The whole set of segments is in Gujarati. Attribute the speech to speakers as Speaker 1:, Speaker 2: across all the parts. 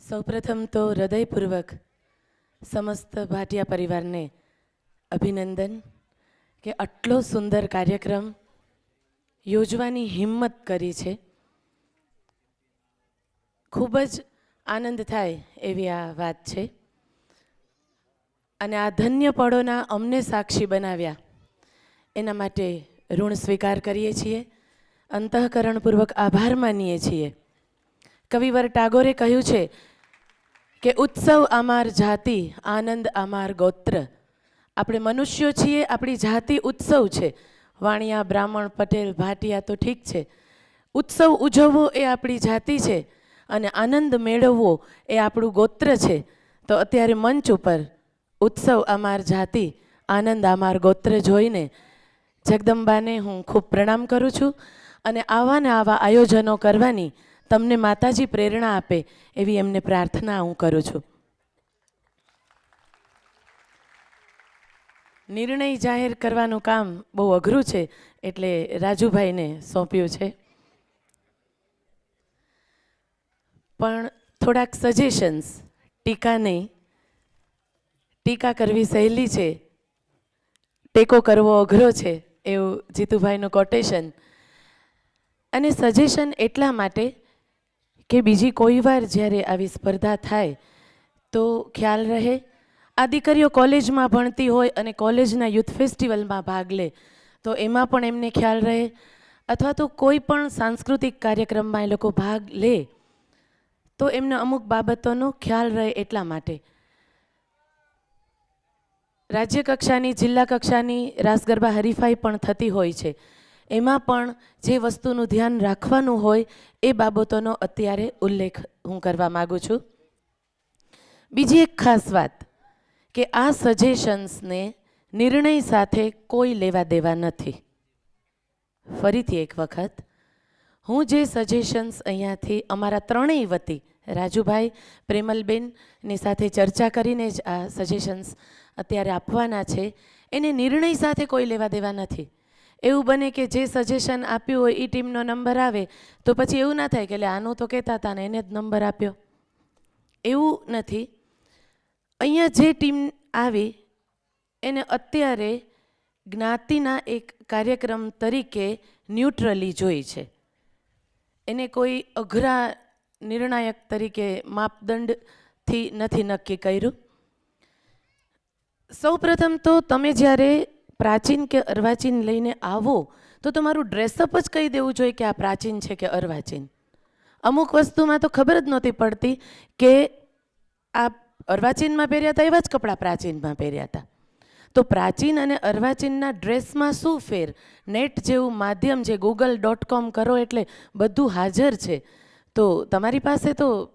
Speaker 1: સૌપ્રથમ તો હૃદયપૂર્વક સમસ્ત ભાટિયા પરિવારને અભિનંદન કે આટલો સુંદર કાર્યક્રમ યોજવાની હિંમત કરી છે. ખૂબ જ આનંદ થાય એવી આ વાત છે અને આ ધન્ય પળોના અમને સાક્ષી બનાવ્યા એના માટે ઋણ સ્વીકાર કરીએ છીએ, અંતઃકરણપૂર્વક આભાર માનીએ છીએ. કવિવર ટાગોરે કહ્યું છે કે ઉત્સવ અમાર જાતિ, આનંદ અમાર ગોત્ર. આપણે મનુષ્યો છીએ, આપણી જાતિ ઉત્સવ છે. વાણિયા, બ્રાહ્મણ, પટેલ, ભાટિયા તો ઠીક છે. ઉત્સવ ઉજવવો એ આપણી જાતિ છે અને આનંદ મેળવવો એ આપણું ગોત્ર છે. તો અત્યારે મંચ ઉપર ઉત્સવ અમાર જાતિ, આનંદ અમાર ગોત્ર જોઈને જગદંબાને હું ખૂબ પ્રણામ કરું છું અને આવા ને આવા આયોજનો કરવાની તમને માતાજી પ્રેરણા આપે એવી એમને પ્રાર્થના હું કરું છું. નિર્ણય જાહેર કરવાનું કામ બહુ અઘરું છે એટલે રાજુભાઈને સોંપ્યું છે. પણ થોડાક સજેશન્સ, ટીકા નહીં. ટીકા કરવી સહેલી છે, ટેકો કરવો અઘરો છે, એવું જીતુભાઈનું કોટેશન. અને સજેશન એટલા માટે કે બીજી કોઈ વાર જ્યારે આવી સ્પર્ધા થાય તો ખ્યાલ રહે. આ દીકરીઓ કોલેજમાં ભણતી હોય અને કોલેજના યુથ ફેસ્ટિવલમાં ભાગ લે તો એમાં પણ એમને ખ્યાલ રહે, અથવા તો કોઈ પણ સાંસ્કૃતિક કાર્યક્રમમાં એ લોકો ભાગ લે તો એમને અમુક બાબતોનો ખ્યાલ રહે. એટલા માટે રાજ્ય કક્ષાની, જિલ્લા કક્ષાની રાસ ગરબા હરીફાઈ પણ થતી હોય છે. એમાં પણ જે વસ્તુનું ધ્યાન રાખવાનું હોય એ બાબતોનો અત્યારે ઉલ્લેખ હું કરવા માગું છું. બીજી એક ખાસ વાત કે આ સજેશન્સને નિર્ણય સાથે કોઈ લેવા દેવા નથી. ફરીથી એક વખત, હું જે સજેશન્સ અહીંયાથી અમારા ત્રણેય વતી રાજુભાઈ, પ્રેમલબેનની સાથે ચર્ચા કરીને જ આ સજેશન્સ અત્યારે આપવાના છે, એને નિર્ણય સાથે કોઈ લેવા દેવા નથી. એવું બને કે જે સજેશન આપ્યું હોય એ ટીમનો નંબર આવે તો પછી એવું ના થાય કે આનું તો કહેતા હતા ને એને જ નંબર આપ્યો. એવું નથી. અહીંયા જે ટીમ આવી એને અત્યારે જ્ઞાતિના એક કાર્યક્રમ તરીકે ન્યુટ્રલી જોઈ છે. એને કોઈ અઘરા નિર્ણાયક તરીકે માપદંડથી નથી નક્કી કર્યું. સૌપ્રથમ તો તમે જ્યારે પ્રાચીન કે અર્વાચીન લઈને આવો તો તમારું ડ્રેસઅપ જ કહી દેવું જોઈએ કે આ પ્રાચીન છે કે અર્વાચીન. અમુક વસ્તુમાં તો ખબર જ નહોતી પડતી કે આ અર્વાચીનમાં પહેર્યા હતા એવા જ કપડાં પ્રાચીનમાં પહેર્યા હતા. તો પ્રાચીન અને અર્વાચીનના ડ્રેસમાં શું ફેર? નેટ જેવું માધ્યમ છે, google.com કરો એટલે બધું હાજર છે. તો તમારી પાસે તો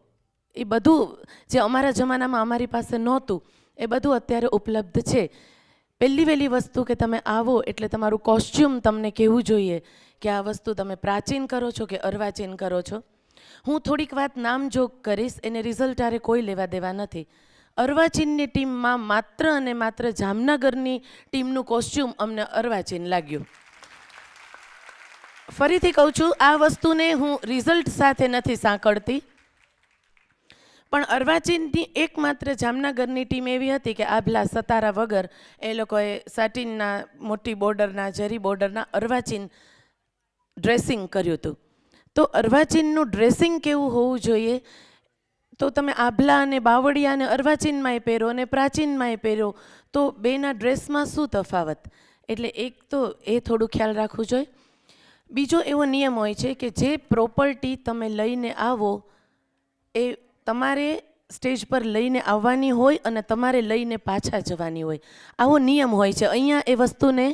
Speaker 1: એ બધું જે અમારા જમાનામાં અમારી પાસે નહોતું એ બધું અત્યારે ઉપલબ્ધ છે. પહેલી વહેલી વસ્તુ કે તમે આવો એટલે તમારું કોસ્ચ્યુમ તમને કહેવું જોઈએ કે આ વસ્તુ તમે પ્રાચીન કરો છો કે અર્વાચીન કરો છો. હું થોડીક વાત નામજોગ કરીશ, એને રિઝલ્ટ આરે કોઈ લેવા દેવા નથી. અર્વાચીનની ટીમમાં માત્ર અને માત્ર જામનગરની ટીમનું કોસ્ચ્યુમ અમને અર્વાચીન લાગ્યું. ફરીથી કહું છું, આ વસ્તુને હું રિઝલ્ટ સાથે નથી સાંકળતી, પણ અર્વાચીનની એકમાત્ર જામનગરની ટીમ એવી હતી કે આભલા સતારા વગર એ લોકોએ સાટિનના મોટી બોર્ડરના, જરી બોર્ડરના અર્વાચીન ડ્રેસિંગ કર્યું હતું. તો અર્વાચીનનું ડ્રેસિંગ કેવું હોવું જોઈએ? તો તમે આભલા અને બાવળિયા અને અર્વાચીનમાંય પહેરો અને પ્રાચીનમાંય પહેરો તો બેના ડ્રેસમાં શું તફાવત? એટલે એક તો એ થોડું ખ્યાલ રાખવું જોઈએ. બીજો એવો નિયમ હોય છે કે જે પ્રોપર્ટી તમે લઈને આવો એ તમારે સ્ટેજ પર લઈને આવવાની હોય અને તમારે લઈને પાછા જવાની હોય, આવો નિયમ હોય છે. અહીંયા એ વસ્તુને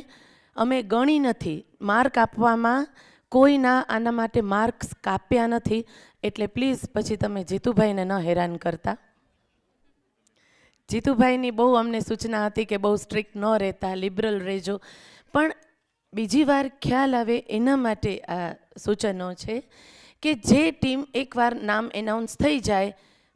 Speaker 1: અમે ગણી નથી. માર્ક આપવામાં કોઈના આના માટે માર્ક્સ કાપ્યા નથી. એટલે પ્લીઝ પછી તમે જીતુભાઈને ન હેરાન કરતા. જીતુભાઈની બહુ અમને સૂચના હતી કે બહુ સ્ટ્રિક્ટ ન રહેતા, લિબરલ રહેજો. પણ બીજી વાર ખ્યાલ આવે એના માટે આ સૂચનો છે કે જે ટીમ એકવાર નામ એનાઉન્સ થઈ જાય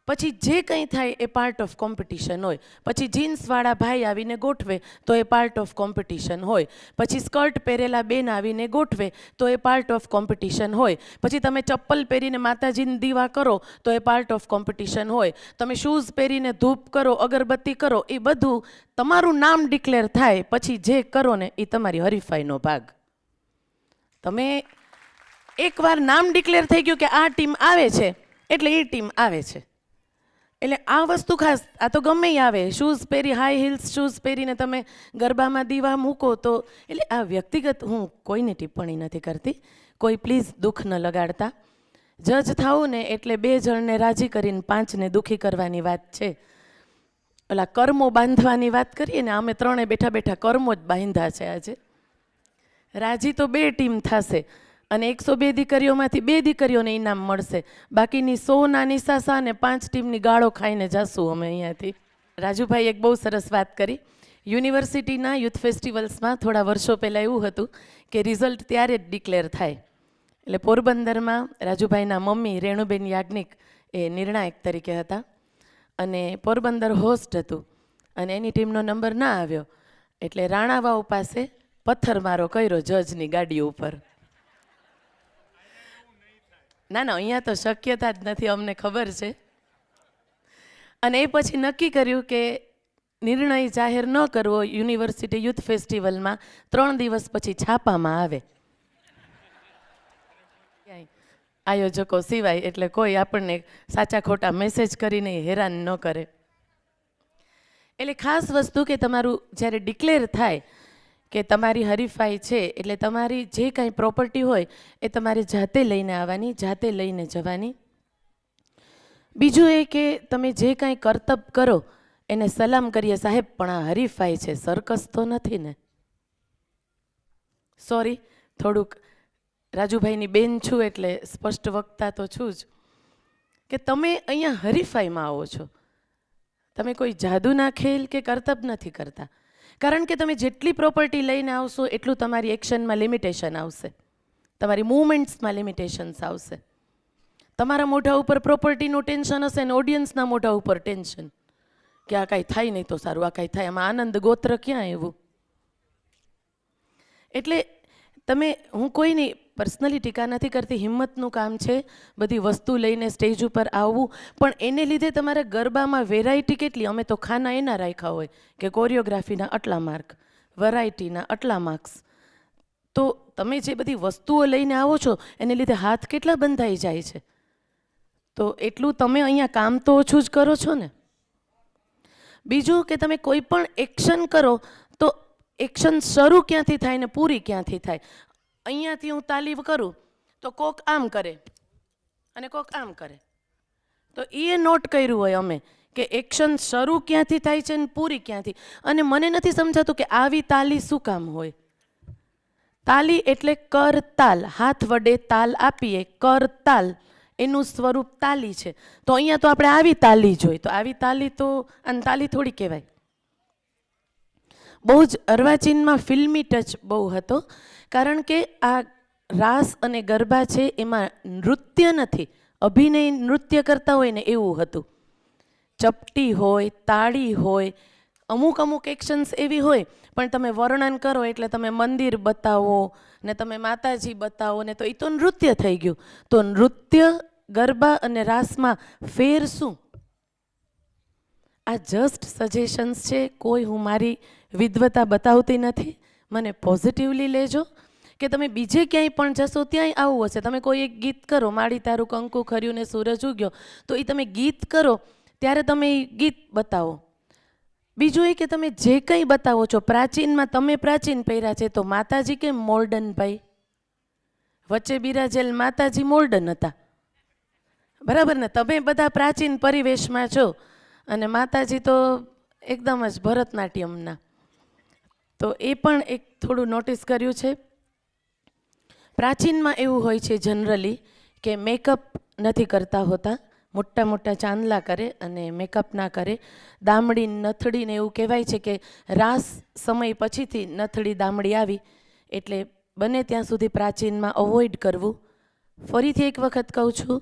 Speaker 1: પછી જે કંઈ થાય એ પાર્ટ ઓફ કોમ્પિટિશન હોય. પછી જીન્સવાળા ભાઈ આવીને ગોઠવે તો એ પાર્ટ ઓફ કોમ્પિટિશન હોય. પછી સ્કર્ટ પહેરેલા બેન આવીને ગોઠવે તો એ પાર્ટ ઓફ કોમ્પિટિશન હોય. પછી તમે ચપ્પલ પહેરીને માતાજીને દીવા કરો તો એ પાર્ટ ઓફ કોમ્પિટિશન હોય. તમે શૂઝ પહેરીને ધૂપ કરો, અગરબત્તી કરો, એ બધું તમારું નામ ડિક્લેર થાય પછી જે કરો ને એ તમારી હરીફાઈનો ભાગ. તમે એકવાર નામ ડિક્લેર થઈ ગયું કે આ ટીમ આવે છે એટલે એ ટીમ આવે છે. એટલે આ વસ્તુ ખાસ, આ તો ગમે આવે, શૂઝ પહેરી, હાઈ હીલ્સ શૂઝ પહેરીને તમે ગરબામાં દીવા મૂકો તો, એટલે આ વ્યક્તિગત હું કોઈને ટિપ્પણી નથી કરતી, કોઈ પ્લીઝ દુઃખ ન લગાડતા. જજ થાવું ને એટલે 2 જણને રાજી કરીને 5ને દુઃખી કરવાની વાત છે. ઓલા કર્મો બાંધવાની વાત કરીએ ને, અમે 3 બેઠા બેઠા કર્મો જ બાંધ્યા છે આજે. રાજી તો 2 ટીમ થશે અને 102 દીકરીઓમાંથી 2 દીકરીઓને ઇનામ મળશે. બાકીની 100 નાની સાસા અને 5 ટીમની ગાળો ખાઈને જશું અમે અહીંયાથી. રાજુભાઈ એક બહુ સરસ વાત કરી. યુનિવર્સિટીના યુથ ફેસ્ટિવલ્સમાં થોડા વર્ષો પહેલાં એવું હતું કે રિઝલ્ટ ત્યારે જ ડિક્લેર થાય. એટલે પોરબંદરમાં રાજુભાઈના મમ્મી રેણુબેન યાજ્ઞિક એ નિર્ણાયક તરીકે હતા અને પોરબંદર હોસ્ટ હતું અને એની ટીમનો નંબર ના આવ્યો એટલે રાણાવાવ પાસે પથ્થરમારો કર્યો જજની ગાડી ઉપર. ના ના, અહીંયા તો શક્યતા જ નથી, અમને ખબર છે. અને એ પછી નક્કી કર્યું કે નિર્ણય જાહેર ન કરવો યુનિવર્સિટી યુથ ફેસ્ટિવલમાં, 3 દિવસ પછી છાપામાં આવે આયોજકો સિવાય, એટલે કોઈ આપણને સાચા ખોટા મેસેજ કરીને હેરાન ન કરે. એટલે ખાસ વસ્તુ કે તમારું જ્યારે ડિક્લેર થાય કે તમારી હરીફાઈ છે એટલે તમારી જે કાંઈ પ્રોપર્ટી હોય એ તમારે જાતે લઈને આવવાની, જાતે લઈને જવાની. બીજું એ કે તમે જે કાંઈ કરતબ કરો એને સલામ કરીએ, સાહેબ પણ આ હરીફાઈ છે, સર્કસ તો નથી ને. સોરી, થોડુંક રાજુભાઈની બેન છું એટલે સ્પષ્ટ વક્તા તો છું જ, કે તમે અહીંયા હરીફાઈમાં આવો છો, તમે કોઈ જાદુના ખેલ કે કરતબ નથી કરતા. કારણ કે તમે જેટલી પ્રોપર્ટી લઈને આવશો એટલું તમારી એક્શનમાં લિમિટેશન આવશે, તમારી મૂવમેન્ટ્સમાં લિમિટેશન્સ આવશે. તમારા મોઢા ઉપર પ્રોપર્ટીનું ટેન્શન હશે ને ઓડિયન્સના મોઢા ઉપર ટેન્શન કે આ કાંઈ થાય નહીં તો સારું, આ કાંઈ થાય, આમાં આનંદ ગોત્ર ક્યાં એવું. એટલે તમે, હું કોઈની પર્સનલી ટીકા નથી કરતી, હિંમતનું કામ છે બધી વસ્તુ લઈને સ્ટેજ ઉપર આવવું, પણ એને લીધે તમારા ગરબામાં વેરાયટી કેટલી. અમે તો ખાના એના રાખ્યા હોય કે કોરિયોગ્રાફીના આટલા માર્ક, વેરાયટીના આટલા માર્ક્સ. તો તમે જે બધી વસ્તુઓ લઈને આવો છો એને લીધે હાથ કેટલા બંધાઈ જાય છે. તો એટલું તમે અહીંયા કામ તો ઓછું જ કરો છો ને. બીજું કે તમે કોઈ પણ એક્શન કરો તો એક્શન શરૂ ક્યાંથી થાય ને પૂરી ક્યાંથી થાય. અહીંયાથી હું તાલી કરું તો કોક આમ કરે અને કોક આમ કરે, તો એ નોટ કર્યું હોય અમે કે એક્શન શરૂ ક્યાંથી થાય છે ને પૂરી ક્યાંથી. અને મને નથી સમજાતું કે આવી તાલી શું કામ હોય. તાલી એટલે કરતાલ, હાથ વડે તાલ આપીએ, કરતાલ એનું સ્વરૂપ તાલી છે. તો અહીંયા તો આપણે આવી તાલી જોઈ, તો આવી તાલી તો આને તાલી થોડી કહેવાય. બહુ જ અર્વાચીનમાં ફિલ્મી ટચ બહુ હતો, કારણ કે આ રાસ અને ગરબા છે એમાં નૃત્ય નથી, અભિનય નૃત્ય કરતા હોય ને એવું હતું. ચપટી હોય, તાળી હોય, અમુક અમુક એક્શન્સ એવી હોય, પણ તમે વર્ણન કરો એટલે તમે મંદિર બતાવો ને તમે માતાજી બતાવો ને, તો એ તો નૃત્ય થઈ ગયું. તો નૃત્ય, ગરબા અને રાસમાં ફેર શું? આ જસ્ટ સજેશન્સ છે, કોઈ હું મારી વિદ્વતા બતાવતી નથી. મને પોઝિટિવલી લેજો કે તમે બીજે ક્યાંય પણ જશો ત્યાંય આવું હશે. તમે કોઈ એક ગીત કરો, માડી તારું કંકુ ખર્યું ને સૂરજ ઉગ્યો, તો એ તમે ગીત કરો ત્યારે તમે એ ગીત બતાવો. બીજું એ કે તમે જે કંઈ બતાવો છો, પ્રાચીનમાં તમે પ્રાચીન પહેર્યા છે તો માતાજી કેમ મોર્ડન ભાઈ? વચ્ચે બિરાજેલ માતાજી મોર્ડન હતા, બરાબર ને? તમે બધા પ્રાચીન પરિવેશમાં છો અને માતાજી તો એકદમ જ ભરતનાટ્યમના. તો એ પણ એક થોડું નોટિસ કર્યું છે. પ્રાચીનમાં એવું હોય છે જનરલી કે મેકઅપ નથી કરતા હોતા, મોટા મોટા ચાંદલા કરે અને મેકઅપ ના કરે. દામડી નથડીને એવું કહેવાય છે કે રાસ સમય પછીથી નથડી દામડી આવી, એટલે બને ત્યાં સુધી પ્રાચીનમાં અવોઇડ કરવું. ફરીથી એક વખત કહું છું,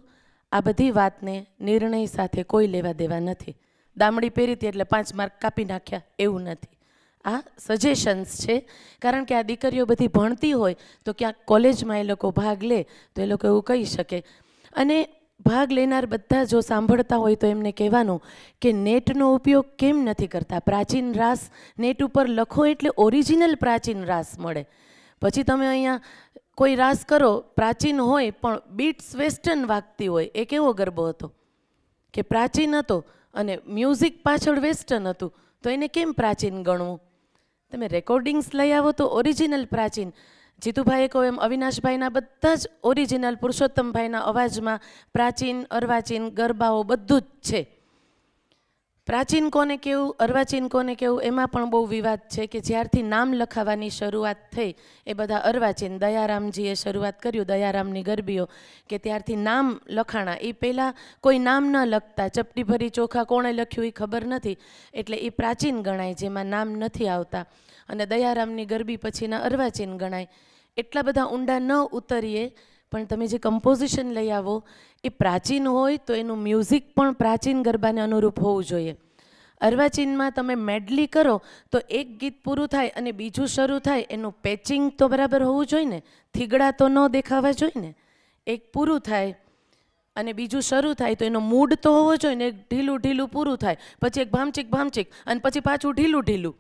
Speaker 1: આ બધી વાતને નિર્ણય સાથે કોઈ લેવા દેવા નથી. દામડી પહેરી હતી એટલે 5 માર્ક કાપી નાખ્યા એવું નથી. આ સજેશન્સ છે, કારણ કે આ દીકરીઓ બધી ભણતી હોય તો ક્યાંક કોલેજમાં એ લોકો ભાગ લે તો એ લોકો એવું કહી શકે. અને ભાગ લેનાર બધા જો સાંભળતા હોય તો એમને કહેવાનું કે નેટનો ઉપયોગ કેમ નથી કરતા. પ્રાચીન રાસ નેટ ઉપર લખો એટલે ઓરિજિનલ પ્રાચીન રાસ મળે. પછી તમે અહીંયા કોઈ રાસ કરો પ્રાચીન હોય પણ બીટ્સ વેસ્ટર્ન વાગતી હોય, એ કેવો ગરબો હતો કે પ્રાચીન હતો અને મ્યુઝિક પાછળ વેસ્ટર્ન હતું, તો એને કેમ પ્રાચીન ગણવું? તમે રેકોર્ડિંગ્સ લઈ આવો તો ઓરિજિનલ પ્રાચીન. જીતુભાઈએ કહો એમ અવિનાશભાઈના બધા જ ઓરિજિનલ, પુરુષોત્તમભાઈના અવાજમાં પ્રાચીન અર્વાચીન ગરબાઓ બધું જ છે. પ્રાચીન કોને કેવું, અર્વાચીન કોને કેવું, એમાં પણ બહુ વિવાદ છે કે જ્યારથી નામ લખાવાની શરૂઆત થઈ એ બધા અર્વાચીન. દયારામજીએ શરૂઆત કર્યું, દયારામની ગરબીઓ, કે ત્યારથી નામ લખાણા. એ પહેલાં કોઈ નામ ન લખતા, ચપટી ભરી ચોખા કોણે લખ્યું એ ખબર નથી, એટલે એ પ્રાચીન ગણાય જેમાં નામ નથી આવતા. અને દયારામની ગરબી પછીના અર્વાચીન ગણાય. એટલા બધા ઊંડા ન ઉતરીએ, પણ તમે જે કમ્પોઝિશન લઈ આવો એ પ્રાચીન હોય તો એનું મ્યુઝિક પણ પ્રાચીન ગરબાને અનુરૂપ હોવું જોઈએ. અર્વાચીનમાં તમે મેડલી કરો તો એક ગીત પૂરું થાય અને બીજું શરૂ થાય, એનું પેચિંગ તો બરાબર હોવું જોઈએ ને, થીગડા તો ન દેખાવા જોઈએ ને. એક પૂરું થાય અને બીજું શરૂ થાય તો એનો મૂડ તો હોવો જોઈએ ને. એક ઢીલું ઢીલું પૂરું થાય, પછી એક ભામચીક ભામચીક અને પછી પાછું ઢીલું ઢીલું,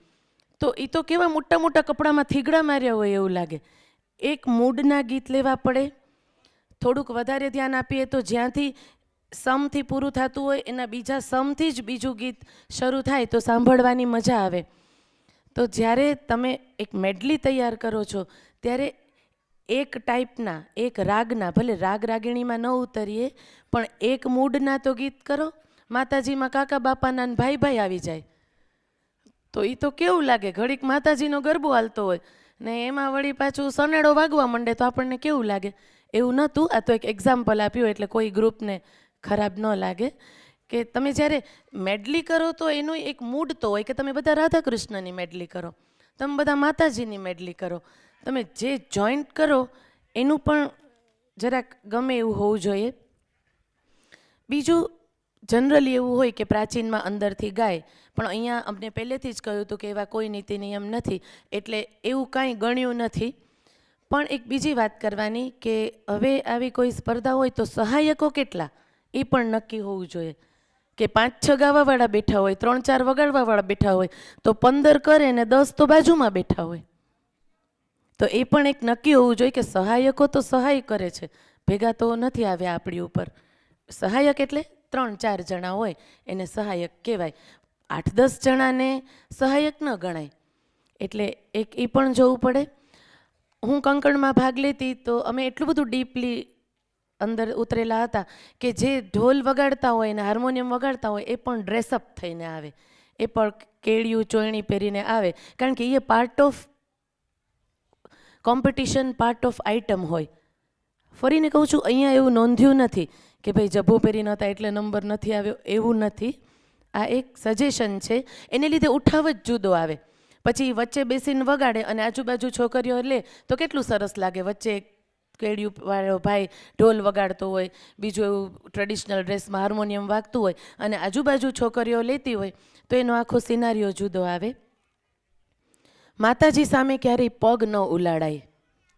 Speaker 1: તો એ તો કેવા મોટા મોટા કપડામાં થીગડા માર્યા હોય એવું લાગે. એક મૂડના ગીત લેવા પડે. થોડુંક વધારે ધ્યાન આપીએ તો જ્યાંથી સમથી પૂરું થતું હોય એના બીજા સમથી જ બીજું ગીત શરૂ થાય તો સાંભળવાની મજા આવે. તો જ્યારે તમે એક મેડલી તૈયાર કરો છો ત્યારે એક ટાઈપના, એક રાગના, ભલે રાગ રાગીણીમાં ન ઉતરીએ પણ એક મૂડના તો ગીત કરો. માતાજીમાં કાકા બાપાના ભાઈ ભાઈ આવી જાય તો એ તો કેવું લાગે, ઘડીક માતાજીનો ગરબો હાલતો હોય ને એમાં વળી પાછું સનેડો વાગવા માંડે તો આપણને કેવું લાગે. એવું નહોતું, આ તો એક એક્ઝામ્પલ આપ્યું એટલે કોઈ ગ્રુપને ખરાબ ન લાગે. કે તમે જ્યારે મેડલી કરો તો એનું એક મૂડ તો હોય કે તમે બધા રાધા કૃષ્ણની મેડલી કરો, તમે બધા માતાજીની મેડલી કરો, તમે જે જોઈન્ટ કરો એનું પણ જરાક ગમે એવું હોવું જોઈએ. બીજું જનરલી એવું હોય કે પ્રાચીનમાં અંદરથી ગાય, પણ અહીંયા અમને પહેલેથી જ કહ્યું હતું કે એવા કોઈ નીતિ નિયમ નથી, એટલે એવું કાંઈ ગણ્યું નથી. પણ એક બીજી વાત કરવાની કે હવે આવી કોઈ સ્પર્ધા હોય તો સહાયકો કેટલા એ પણ નક્કી હોવું જોઈએ. કે 5-6 ગાવાવાળા બેઠા હોય, 3-4 વગાડવાવાળા બેઠા હોય તો 15 કરે ને 10 તો બાજુમાં બેઠા હોય. તો એ પણ એક નક્કી હોવું જોઈએ કે સહાયકો તો સહાય કરે છે, ભેગા તો નથી આવ્યા આપણી ઉપર. સહાયક એટલે 3-4 જણા હોય એને સહાયક કહેવાય. 8-10 જણાને સહાયક ન ગણાય. એટલે એક એ પણ જોવું પડે. હું કંકણમાં ભાગ લેતી તો અમે એટલું બધું ડીપલી અંદર ઉતરેલા હતા કે જે ઢોલ વગાડતા હોય ને હાર્મોનિયમ વગાડતા હોય એ પણ ડ્રેસઅપ થઈને આવે, એ પણ કેળિયું ચોયણી પહેરીને આવે, કારણ કે એ part of competition, part of item હોય. ફરીને કહું છું, અહીંયા એવું નોંધ્યું નથી કે ભાઈ જભ્ભો પહેરી નહોતા એટલે નંબર નથી આવ્યો, એવું નથી. આ એક સજેશન છે. એને લીધે ઉઠાવ જ જુદો આવે. પછી વચ્ચે બેસીને વગાડે અને આજુબાજુ છોકરીઓ લે તો કેટલું સરસ લાગે. વચ્ચે કેળિયું વાળો ભાઈ ઢોલ વગાડતો હોય, બીજું એવું ટ્રેડિશનલ ડ્રેસમાં હાર્મોનિયમ વાગતું હોય અને આજુબાજુ છોકરીઓ લેતી હોય તો એનો આખો સિનારીઓ જુદો આવે. માતાજી સામે ક્યારેય પગ ન ઉલાડાય.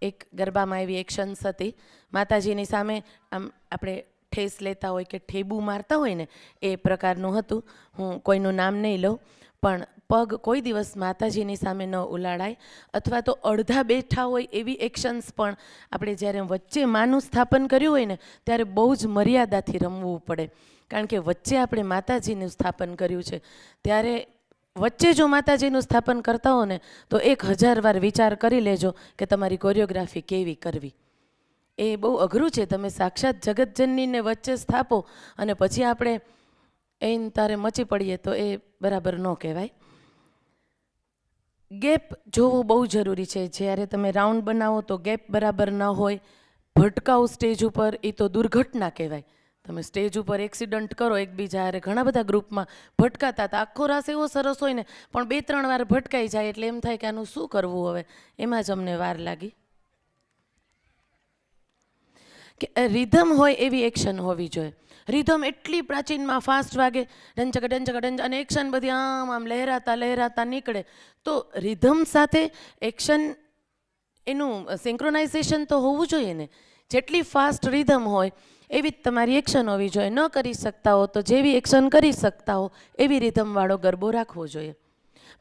Speaker 1: એક ગરબામાં એવી એક્શન્સ હતી, માતાજીની સામે આમ આપણે ઠેસ લેતા હોય કે ઠેબુ મારતા હોય ને એ પ્રકારનું હતું. હું કોઈનું નામ નહીં લઉં, પણ પગ કોઈ દિવસ માતાજીની સામે ન ઉલાડાય. અથવા તો અડધા બેઠા હોય એવી એક્શન્સ પણ આપણે જ્યારે વચ્ચે માનું સ્થાપન કર્યું હોય ને ત્યારે બહુ જ મર્યાદાથી રમવું પડે, કારણ કે વચ્ચે આપણે માતાજીનું સ્થાપન કર્યું છે. ત્યારે વચ્ચે જો માતાજીનું સ્થાપન કરતા હો ને તો 1000 વાર વિચાર કરી લેજો કે તમારી કોરિયોગ્રાફી કેવી કરવી. એ બહુ અઘરું છે. તમે સાક્ષાત જગતજનનીને વચ્ચે સ્થાપો અને પછી આપણે એન તારે મચી પડીએ તો એ બરાબર ન કહેવાય. ગેપ જોવું બહુ જરૂરી છે. જ્યારે તમે રાઉન્ડ બનાવો તો ગેપ બરાબર ન હોય, ભટકાવ સ્ટેજ ઉપર, એ તો દુર્ઘટના કહેવાય. તમે સ્ટેજ ઉપર એક્સિડન્ટ કરો એકબીજા હારે, ઘણા બધા ગ્રુપમાં ભટકાતા હતા, આખો રાસ એવો સરસ હોય ને પણ 2-3 વાર ભટકાઈ જાય એટલે એમ થાય કે આનું શું કરવું હવે. એમાં જ અમને વાર લાગી. કે રિધમ હોય એવી એક્શન હોવી જોઈએ. રિધમ એટલી પ્રાચીનમાં ફાસ્ટ વાગે, ડંચક ડંચક ડંચ, અને એક્શન બધી આમ આમ લહેરાતા લહેરાતા નીકળે. તો રિધમ સાથે એક્શન એનું સિંક્રોનાઇઝેશન તો હોવું જોઈએ ને. જેટલી ફાસ્ટ રિધમ હોય એવી જ તમારી એક્શન હોવી જોઈએ. ન કરી શકતા હો તો જેવી એક્શન કરી શકતા હો એવી રિધમવાળો ગરબો રાખવો જોઈએ.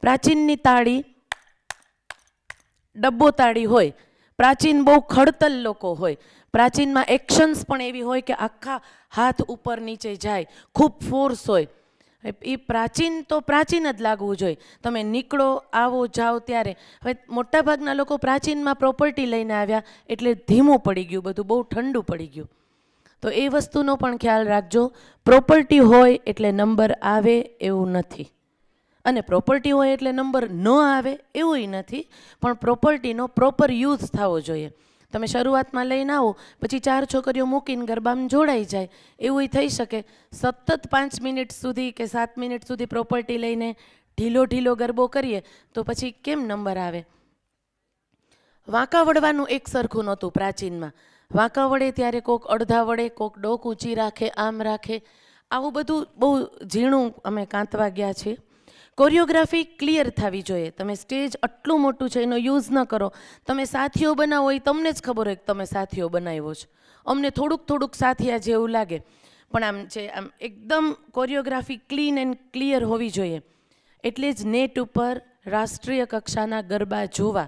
Speaker 1: પ્રાચીનની તાળી ડબ્બો તાળી હોય. પ્રાચીન બહુ ખડતલ લોકો હોય. પ્રાચીનમાં એક્શન્સ પણ એવી હોય કે આખા હાથ ઉપર નીચે જાય, ખૂબ ફોર્સ હોય. એ પ્રાચીન તો પ્રાચીન જ લાગવું જોઈએ. તમે નીકળો, આવો, જાઓ ત્યારે. હવે મોટાભાગના લોકો પ્રાચીનમાં પ્રોપર્ટી લઈને આવ્યા એટલે ધીમું પડી ગયું, બધું બહુ ઠંડુ પડી ગયું. તો એ વસ્તુનો પણ ખ્યાલ રાખજો. પ્રોપર્ટી હોય એટલે નંબર આવે એવું નથી, અને પ્રોપર્ટી હોય એટલે નંબર ન આવે એવું નથી. પણ પ્રોપર્ટીનો પ્રોપર યુઝ થવો જોઈએ. તમે શરૂઆતમાં લઈને આવો, પછી 4 છોકરીઓ મૂકીને ગરબામાં જોડાઈ જાય એવું થઈ શકે. સતત 5 મિનિટ સુધી કે 7 મિનિટ સુધી પ્રોપર્ટી લઈને ઢીલો ઢીલો ગરબો કરીએ તો પછી કેમ નંબર આવે? વાંકા વળવાનું એક સરખું નહોતું પ્રાચીનમાં. વાંકા વળે ત્યારે કોક અડધા વળે, કોક ડોક ઊંચી રાખે, આમ રાખે. આવું બધું બહુ ઝીણું અમે કાંતવા ગયા છીએ. કોરિયોગ્રાફી ક્લિયર થવી જોઈએ. તમે સ્ટેજ આટલું મોટું છે એનો યુઝ ન કરો. તમે સાથીઓ બનાવો એ તમને જ ખબર હોય કે તમે સાથીઓ બનાવ્યો છે. અમને થોડુંક થોડુંક સાથીયા જેવું લાગે, પણ આમ છે આમ એકદમ કોરિયોગ્રાફી ક્લીન એન્ડ ક્લિયર હોવી જોઈએ. એટલે જ નેટ ઉપર રાષ્ટ્રીય કક્ષાના ગરબા જોવા,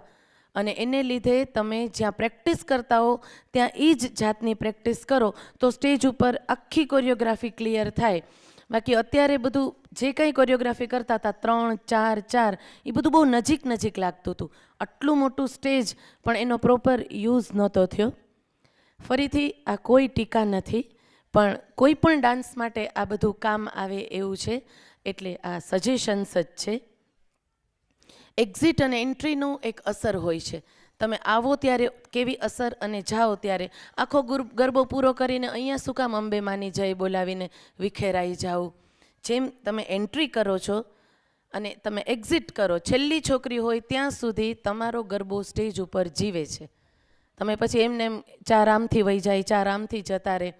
Speaker 1: અને એને લીધે તમે જ્યાં પ્રેક્ટિસ કરતા હો ત્યાં એ જ જાતની પ્રેક્ટિસ કરો તો સ્ટેજ ઉપર આખી કોરિયોગ્રાફી ક્લિયર થાય. બાકી અત્યારે બધું જે કંઈ કોરિયોગ્રાફી કરતા હતા 3, 4, 4, એ બધું બહુ નજીક નજીક લાગતું હતું. આટલું મોટું સ્ટેજ પણ એનો પ્રોપર યુઝ નહોતો થયો. ફરીથી આ કોઈ ટીકા નથી, પણ કોઈ પણ ડાન્સ માટે આ બધું કામ આવે એવું છે, એટલે આ સજેશન્સ જ છે. એક્ઝિટ અને એન્ટ્રીનું એક અસર હોય છે. તમે આવો ત્યારે કેવી અસર, અને જાઓ ત્યારે આખો ગરબો પૂરો કરીને અહીંયા શું કામ અંબે માની જય બોલાવીને વિખેરાઈ જાઓ. જેમ તમે એન્ટ્રી કરો છો અને તમે એક્ઝિટ કરો, છેલ્લી છોકરી હોય ત્યાં સુધી તમારો ગરબો સ્ટેજ ઉપર જીવે છે. તમે પછી એમને એમ 4 આમથી વહી જાય, 4 આમથી જતા રહે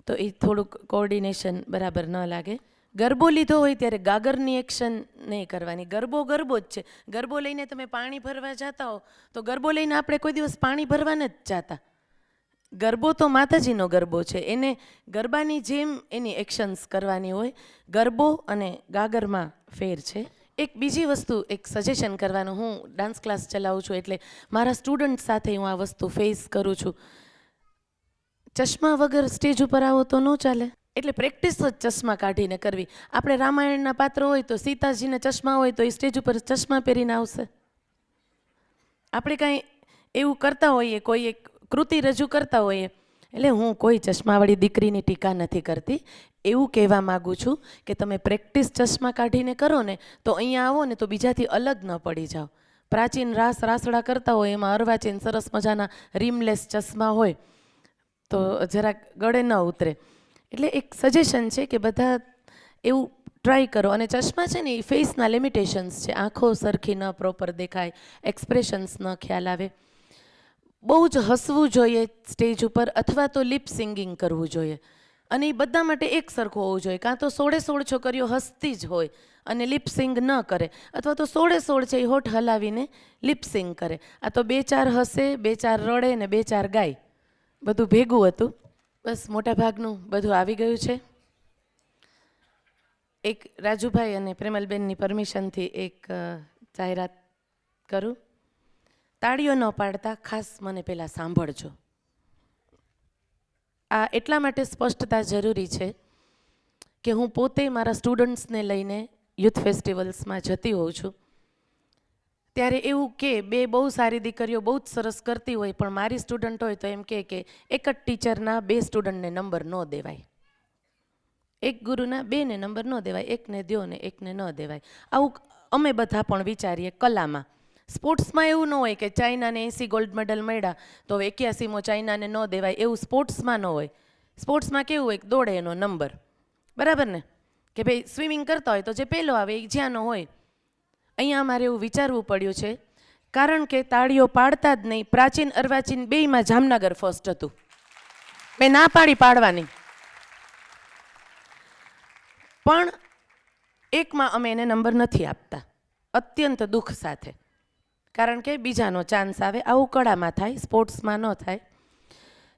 Speaker 1: તો એ થોડુંક કોઓર્ડિનેશન બરાબર ન લાગે. ગરબો લીધો હોય ત્યારે ગાગરની એક્શન નહીં કરવાની. ગરબો ગરબો જ છે. ગરબો લઈને તમે પાણી ભરવા જતા હો તો ગરબો લઈને આપણે કોઈ દિવસ પાણી ભરવા નથી જતા. ગરબો તો માતાજીનો ગરબો છે, એને ગરબાની જેમ એની એક્શન્સ કરવાની હોય. ગરબો અને ગાગરમાં ફેર છે. એક બીજી વસ્તુ, એક સજેશન કરવાનું. હું ડાન્સ ક્લાસ ચલાવું છું એટલે મારા સ્ટુડન્ટ સાથે હું આ વસ્તુ ફેસ કરું છું. ચશ્મા વગર સ્ટેજ ઉપર આવો તો ન ચાલે. એટલે પ્રેક્ટિસ જ ચશ્મા કાઢીને કરવી. આપણે રામાયણના પાત્ર હોય તો સીતાજીને ચશ્મા હોય તો એ સ્ટેજ ઉપર ચશ્મા પહેરીને આવશે. આપણે કાંઈ એવું કરતા હોઈએ, કોઈ એક કૃતિ રજૂ કરતા હોઈએ. એટલે હું કોઈ ચશ્માવાળી દીકરીની ટીકા નથી કરતી. એવું કહેવા માગું છું કે તમે પ્રેક્ટિસ ચશ્મા કાઢીને કરો ને તો અહીંયા આવો ને તો બીજાથી અલગ ન પડી જાઓ. પ્રાચીન રાસડા કરતા હોય એમાં અર્વાચીન સરસ મજાના રીમલેસ ચશ્મા હોય તો જરાક ગળે ન ઉતરે. એટલે એક સજેશન છે કે બધા એવું ટ્રાય કરો. અને ચશ્મા છે ને એ ફેસના લિમિટેશન્સ છે. આંખો સરખી ન પ્રોપર દેખાય, એક્સપ્રેશન્સ ન ખ્યાલ આવે. બહુ જ હસવું જોઈએ સ્ટેજ ઉપર, અથવા તો લિપ સિંગિંગ કરવું જોઈએ. અને એ બધા માટે એક સરખું હોવું જોઈએ. કાં તો 16 છોકરીઓ હસતી જ હોય અને લિપ સિંગ ન કરે, અથવા તો 16 છે એ હોઠ હલાવીને લિપ સિંગ કરે. આ તો 2-4 હસે, 2-4 રડે ને 2-4 ગાય, બધું ભેગું હતું. બસ મોટાભાગનું બધું આવી ગયું છે. એક રાજુભાઈ અને પ્રેમલબેનની પરમિશનથી એક જાહેરાત કરું. તાળીઓ ન પાડતા ખાસ મને પહેલાં સાંભળજો. આ એટલા માટે સ્પષ્ટતા જરૂરી છે કે હું પોતે મારા સ્ટુડન્ટ્સને લઈને યુથ ફેસ્ટિવલ્સમાં જતી હોઉં છું. ત્યારે એવું કે 2 બહુ સારી દીકરીઓ બહુ જ સરસ કરતી હોય, પણ મારી સ્ટુડન્ટ હોય તો એમ કે એક જ ટીચરના 2 સ્ટુડન્ટને નંબર ન દેવાય. એક ગુરુના 2ને નંબર ન દેવાય, એકને દ્યો ને એકને ન દેવાય. આવું અમે બધા પણ વિચારીએ કલામાં. સ્પોર્ટ્સમાં એવું ન હોય કે ચાઇનાને 80 ગોલ્ડ મેડલ મળ્યા તો 81મો ચાઇનાને ન દેવાય, એવું સ્પોર્ટ્સમાં ન હોય. સ્પોર્ટ્સમાં કેવું હોય, દોડે એનો નંબર, બરાબર ને? કે ભાઈ સ્વિમિંગ કરતા હોય તો જે પહેલો આવે એ જ્યાં ન હોય. અહીંયા અમારે એવું વિચારવું પડ્યું છે કારણ કે તાળીઓ પાડતા જ નહીં. પ્રાચીન અર્વાચીન બેયમાં જામનગર ફર્સ્ટ હતું. મેં ના પાડવાની, પણ એકમાં અમે એને નંબર નથી આપતા, અત્યંત દુઃખ સાથે, કારણ કે બીજાનો ચાન્સ આવે. આવું કળામાં થાય, સ્પોર્ટ્સમાં ન થાય.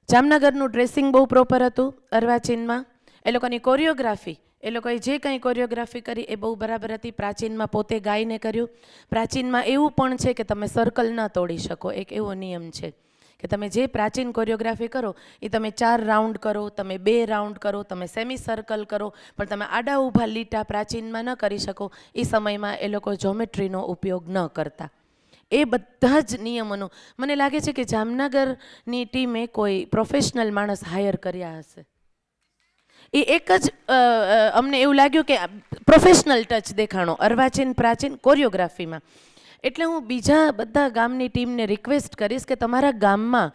Speaker 1: જામનગરનું ડ્રેસિંગ બહુ પ્રોપર હતું. અર્વાચીનમાં એ લોકોની કોરિયોગ્રાફી, એ લોકોએ જે કંઈ કોરિયોગ્રાફી કરી એ બહુ બરાબર હતી. પ્રાચીનમાં પોતે ગાઈને કર્યું. પ્રાચીનમાં એવું પણ છે કે તમે સર્કલ ન તોડી શકો, એક એવો નિયમ છે કે તમે જે પ્રાચીન કોરિયોગ્રાફી કરો એ તમે 4 રાઉન્ડ કરો, તમે 2 રાઉન્ડ કરો, તમે સેમી સર્કલ કરો, પણ તમે આડા ઊભા લીટા પ્રાચીનમાં ન કરી શકો. એ સમયમાં એ લોકો જ્યોમેટ્રીનો ઉપયોગ ન કરતા. એ બધા જ નિયમોનું મને લાગે છે કે જામનગરની ટીમે કોઈ પ્રોફેશનલ માણસ હાયર કર્યા હશે. એ એક જ અમને એવું લાગ્યું કે પ્રોફેશનલ ટચ દેખાણો અર્વાચીન પ્રાચીન કોરિયોગ્રાફીમાં. એટલે હું બીજા બધા ગામની ટીમને રિક્વેસ્ટ કરીશ કે તમારા ગામમાં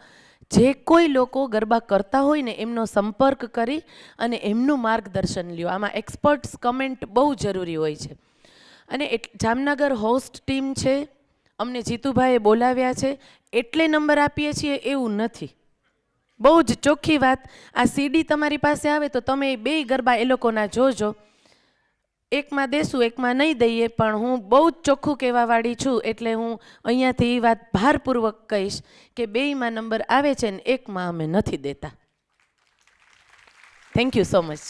Speaker 1: જે કોઈ લોકો ગરબા કરતા હોય ને એમનો સંપર્ક કરી અને એમનું માર્ગદર્શન લ્યો. આમાં એક્સપર્ટ્સ કમેન્ટ બહુ જરૂરી હોય છે. અને જામનગર હોસ્ટ ટીમ છે, અમને જીતુભાઈએ બોલાવ્યા છે એટલે નંબર આપીએ છીએ એવું નથી. બહુ જ ચોખ્ખી વાત. આ સીડી તમારી પાસે આવે તો તમે 2 ગરબા એ લોકોના જોજો. એકમાં દેશું, એકમાં નહીં દઈએ, પણ હું બહુ જ ચોખ્ખું કહેવાવાળી છું. એટલે હું અહીંયાથી એ વાત ભારપૂર્વક કહીશ કે 2માં નંબર આવે છે ને 1માં અમે નથી દેતા. Thank you so much.